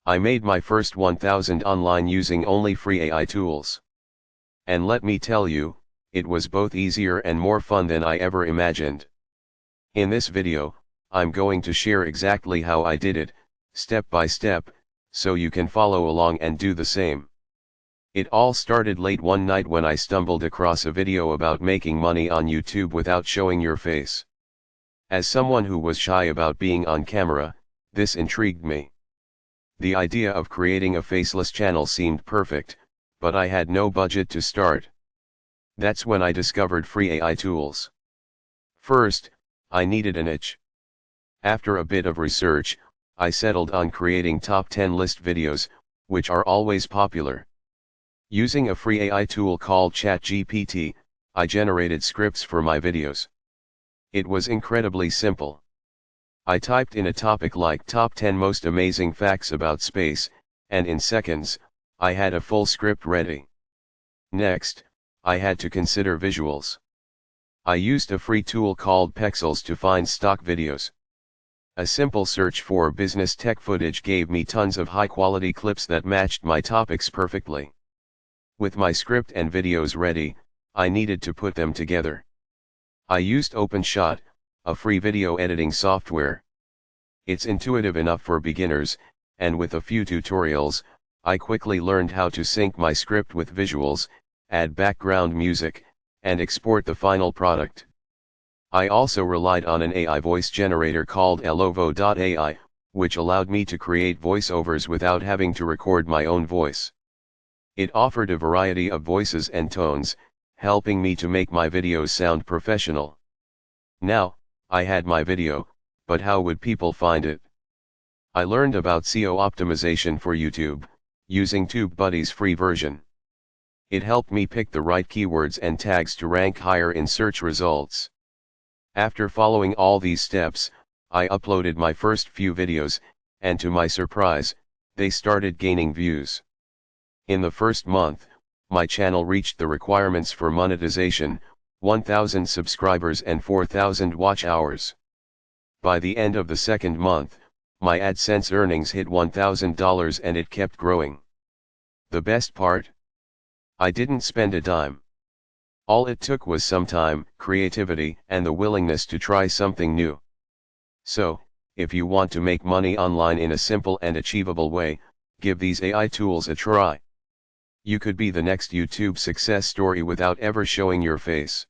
I made my first 1000 online using only free AI tools. And let me tell you, it was both easier and more fun than I ever imagined. In this video, I'm going to share exactly how I did it, step by step, so you can follow along and do the same. It all started late one night when I stumbled across a video about making money on YouTube without showing your face. As someone who was shy about being on camera, this intrigued me. The idea of creating a faceless channel seemed perfect, but I had no budget to start. That's when I discovered free AI tools. First, I needed a niche. After a bit of research, I settled on creating top 10 list videos, which are always popular. Using a free AI tool called ChatGPT, I generated scripts for my videos. It was incredibly simple. I typed in a topic like top 10 most amazing facts about space, and in seconds, I had a full script ready. Next, I had to consider visuals. I used a free tool called Pexels to find stock videos. A simple search for business tech footage gave me tons of high-quality clips that matched my topics perfectly. With my script and videos ready, I needed to put them together. I used OpenShot, a free video editing software. It's intuitive enough for beginners, and with a few tutorials, I quickly learned how to sync my script with visuals, add background music, and export the final product. I also relied on an AI voice generator called Elovo.ai, which allowed me to create voiceovers without having to record my own voice. It offered a variety of voices and tones, helping me to make my videos sound professional. Now, I had my video, but how would people find it? I learned about SEO optimization for YouTube, using TubeBuddy's free version. It helped me pick the right keywords and tags to rank higher in search results. After following all these steps, I uploaded my first few videos, and to my surprise, they started gaining views. In the first month, my channel reached the requirements for monetization, 1,000 subscribers and 4,000 watch hours. By the end of the second month, my AdSense earnings hit $1,000 and it kept growing. The best part? I didn't spend a dime. All it took was some time, creativity, and the willingness to try something new. So, if you want to make money online in a simple and achievable way, give these AI tools a try. You could be the next YouTube success story without ever showing your face.